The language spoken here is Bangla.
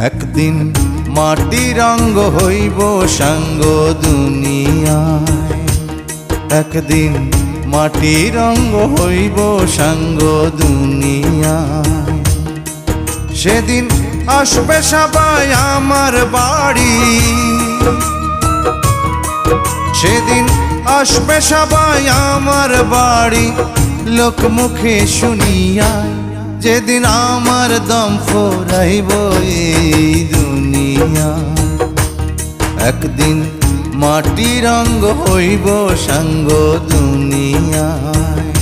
একদিন মাটির অঙ্গ হইব সাঙ্গ দুনিয়ায়, একদিন মাটির অঙ্গ হইব সাঙ্গ দুনিয়ায়। সেদিন আসবে সবাই আমার বাড়ি, সেদিন আসবে সবাই আমার বাড়ি, লোকমুখে শুনিয়া যেদিন আমার দম ফুরাইব এই দুনিয়া। একদিন মাটির অঙ্গ হইব সাঙ্গ দুনিয়ায়।